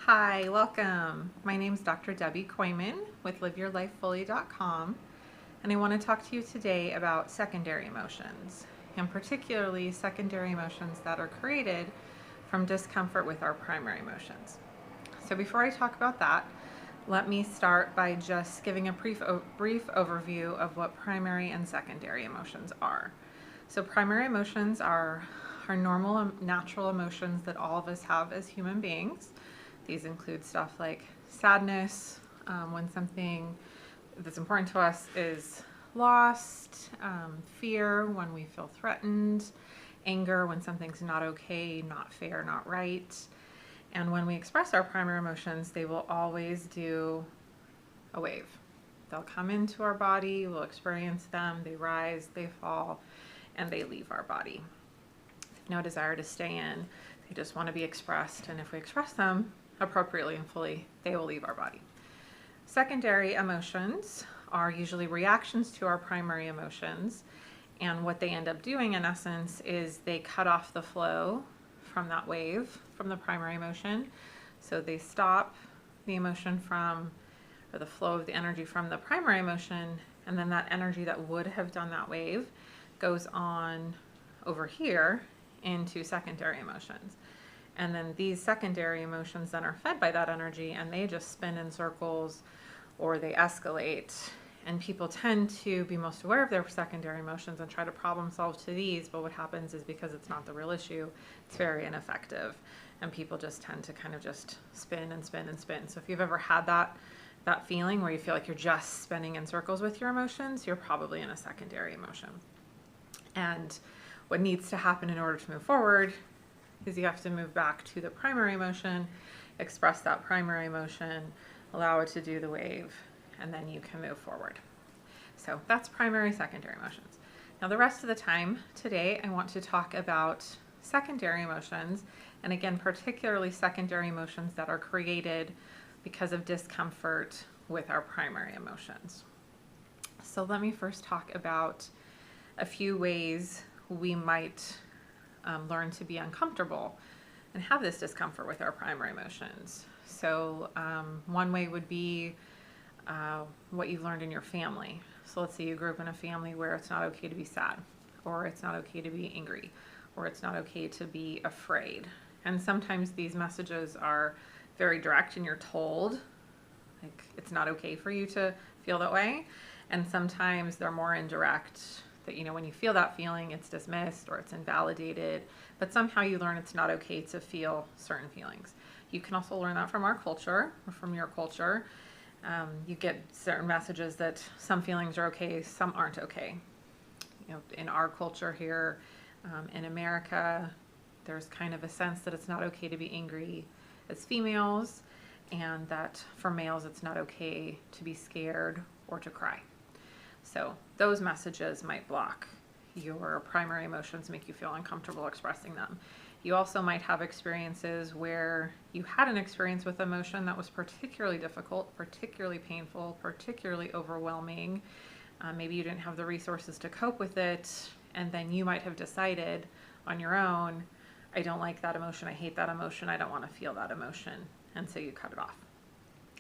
Hi, welcome. My name is Dr. Debbie Koyman with liveyourlifefully.com, and I want to talk to you today about secondary emotions, and particularly secondary emotions that are created from discomfort with our primary emotions. So before I talk about that, let me start by just giving a brief overview of what primary and secondary emotions are. So primary emotions are our normal, natural emotions that all of us have as human beings. These include stuff like sadness, when something that's important to us is lost, fear when we feel threatened, anger when something's not okay, not fair, not right. And when we express our primary emotions, they will always do a wave. They'll come into our body, we'll experience them, they rise, they fall, and they leave our body. No desire to stay in, they just want to be expressed, and if we express them appropriately and fully, they will leave our body. Secondary emotions are usually reactions to our primary emotions, and what they end up doing in essence is they cut off the flow from that wave from the primary emotion. So they stop the emotion from, or the flow of the energy from the primary emotion, and then that energy that would have done that wave goes on over here into secondary emotions. And then these secondary emotions then are fed by that energy, and they just spin in circles or they escalate. And people tend to be most aware of their secondary emotions and try to problem solve to these, but what happens is because it's not the real issue, it's very ineffective. And people just tend to kind of just spin and spin and spin. So if you've ever had that feeling where you feel like you're just spinning in circles with your emotions, you're probably in a secondary emotion. And what needs to happen in order to move forward is you have to move back to the primary emotion, express that primary emotion, allow it to do the wave, and then you can move forward. So that's primary, secondary emotions. Now the rest of the time today, I want to talk about secondary emotions, and again, particularly secondary emotions that are created because of discomfort with our primary emotions. So let me first talk about a few ways we might learn to be uncomfortable and have this discomfort with our primary emotions. So one way would be what you've learned in your family. So let's say you grew up in a family where it's not okay to be sad, or it's not okay to be angry, or it's not okay to be afraid. And sometimes these messages are very direct and you're told, like, it's not okay for you to feel that way. And sometimes they're more indirect, that, you know, when you feel that feeling, it's dismissed or it's invalidated, but somehow you learn it's not okay to feel certain feelings. You can also learn that from our culture or from your culture. You get certain messages that some feelings are okay, some aren't okay. You know, in our culture here in America, there's kind of a sense that it's not okay to be angry as females, and that for males it's not okay to be scared or to cry. So those messages might block your primary emotions, make you feel uncomfortable expressing them. You also might have experiences where you had an experience with emotion that was particularly difficult, particularly painful, particularly overwhelming. Maybe you didn't have the resources to cope with it, and then you might have decided on your own, I don't like that emotion, I hate that emotion, I don't want to feel that emotion, and so you cut it off.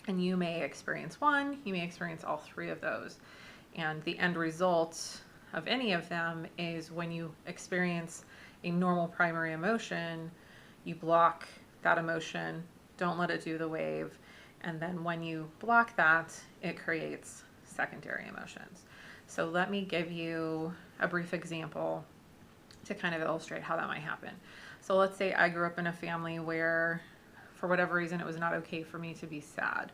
And you may experience one, you may experience all three of those. And the end result of any of them is when you experience a normal primary emotion, you block that emotion, don't let it do the wave, and then when you block that, it creates secondary emotions. So let me give you a brief example to kind of illustrate how that might happen. So let's say I grew up in a family where, for whatever reason, it was not okay for me to be sad.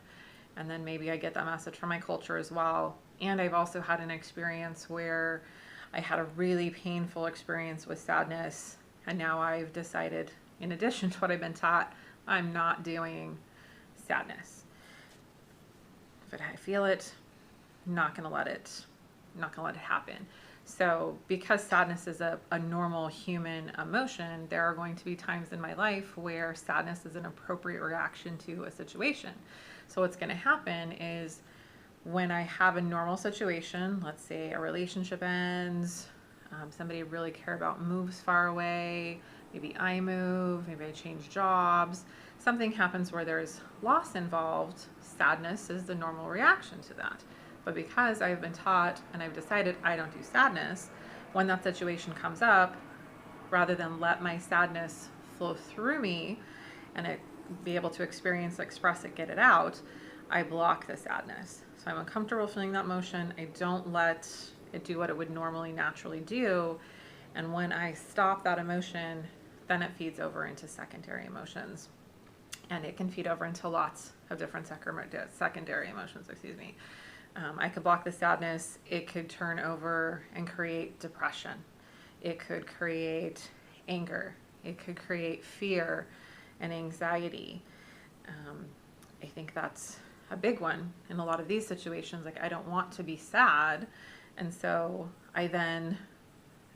And then maybe I get that message from my culture as well. And I've also had an experience where I had a really painful experience with sadness, and now I've decided, in addition to what I've been taught, I'm not doing sadness. If I feel it, I'm not gonna let it happen. So because sadness is a normal human emotion, there are going to be times in my life where sadness is an appropriate reaction to a situation. So what's gonna happen is, when I have a normal situation, let's say a relationship ends, somebody I really care about moves far away, maybe I move, maybe I change jobs, something happens where there's loss involved, sadness is the normal reaction to that. But because I've been taught and I've decided I don't do sadness, when that situation comes up, rather than let my sadness flow through me and it be able to experience, express it, get it out, I block the sadness. So I'm uncomfortable feeling that emotion. I don't let it do what it would normally naturally do. And when I stop that emotion, then it feeds over into secondary emotions. And it can feed over into lots of different secondary emotions, I could block the sadness. It could turn over and create depression. It could create anger. It could create fear and anxiety. I think that's a big one in a lot of these situations. Like, I don't want to be sad. And so I then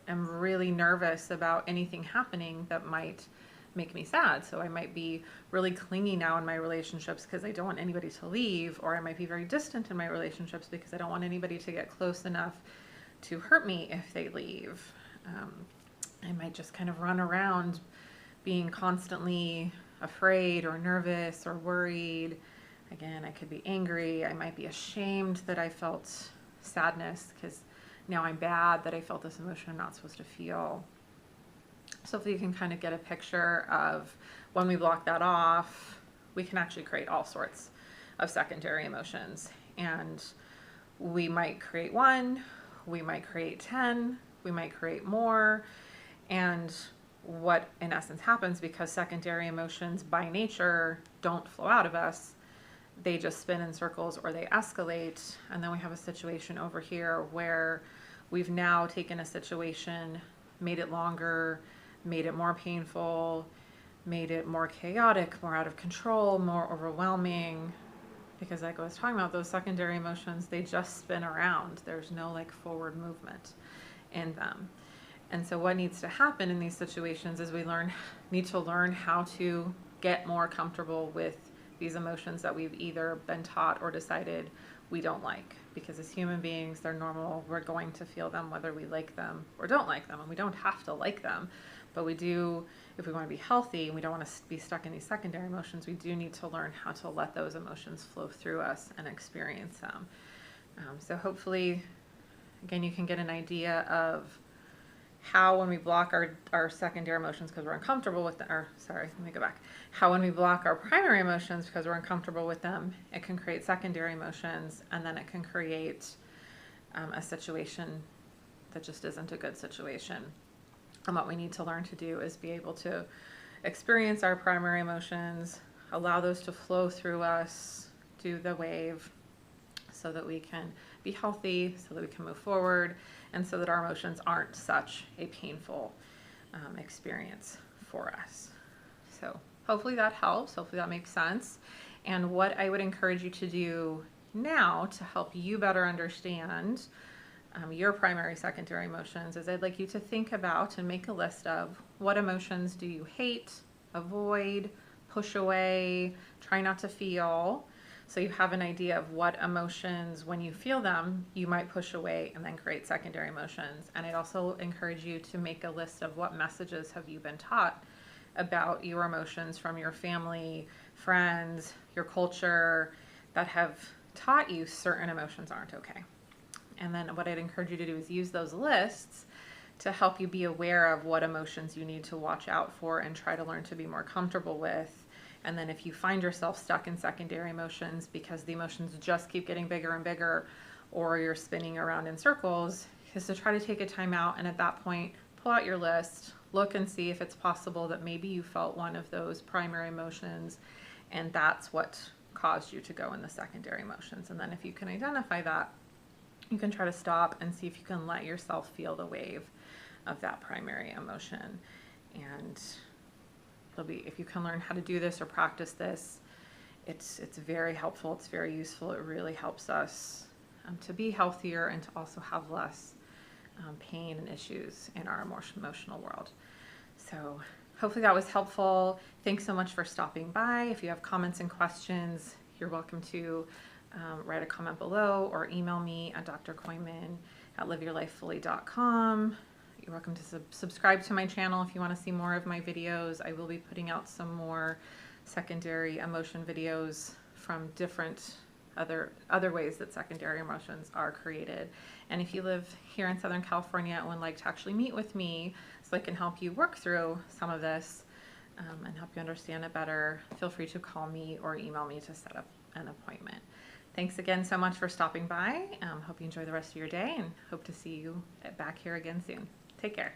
am really nervous about anything happening that might make me sad. So I might be really clingy now in my relationships because I don't want anybody to leave, or I might be very distant in my relationships because I don't want anybody to get close enough to hurt me if they leave. I might just kind of run around being constantly afraid or nervous or worried. Again, I could be angry. I might be ashamed that I felt sadness because now I'm bad that I felt this emotion I'm not supposed to feel. So if you can kind of get a picture of when we block that off, we can actually create all sorts of secondary emotions. And we might create one, we might create 10, we might create more. And what in essence happens, because secondary emotions by nature don't flow out of us, they just spin in circles or they escalate. And then we have a situation over here where we've now taken a situation, made it longer, made it more painful, made it more chaotic, more out of control, more overwhelming. Because like I was talking about, those secondary emotions, they just spin around. There's no like forward movement in them. And so what needs to happen in these situations is we need to learn how to get more comfortable with these emotions that we've either been taught or decided we don't like. Because as human beings, they're normal. We're going to feel them whether we like them or don't like them. And we don't have to like them. But we do, if we want to be healthy and we don't want to be stuck in these secondary emotions, we do need to learn how to let those emotions flow through us and experience them. So hopefully, again, you can get an idea of how when we block our secondary emotions because we're uncomfortable with them, how when we block our primary emotions because we're uncomfortable with them, it can create secondary emotions, and then it can create a situation that just isn't a good situation. And what we need to learn to do is be able to experience our primary emotions, allow those to flow through us, do the wave, so that we can be healthy, so that we can move forward, and so that our emotions aren't such a painful experience for us. So hopefully that helps. Hopefully that makes sense. And what I would encourage you to do now to help you better understand your primary, secondary emotions is I'd like you to think about and make a list of what emotions do you hate, avoid, push away, try not to feel. So you have an idea of what emotions, when you feel them, you might push away and then create secondary emotions. And I'd also encourage you to make a list of what messages have you been taught about your emotions from your family, friends, your culture, that have taught you certain emotions aren't okay. And then what I'd encourage you to do is use those lists to help you be aware of what emotions you need to watch out for and try to learn to be more comfortable with. And then if you find yourself stuck in secondary emotions because the emotions just keep getting bigger and bigger, or you're spinning around in circles, is to try to take a time out, and at that point, pull out your list, look and see if it's possible that maybe you felt one of those primary emotions, and that's what caused you to go in the secondary emotions. And then if you can identify that, you can try to stop and see if you can let yourself feel the wave of that primary emotion. And if you can learn how to do this or practice this, it's very helpful. It's very useful. It really helps us to be healthier and to also have less pain and issues in our emotional world. So hopefully that was helpful. Thanks so much for stopping by. If you have comments and questions, you're welcome to write a comment below or email me at drkoyman@liveyourlifefully.com. You're welcome to subscribe to my channel if you want to see more of my videos. I will be putting out some more secondary emotion videos from different other ways that secondary emotions are created. And if you live here in Southern California and would like to actually meet with me so I can help you work through some of this and help you understand it better, feel free to call me or email me to set up an appointment. Thanks again so much for stopping by. Hope you enjoy the rest of your day and hope to see you back here again soon. Take care.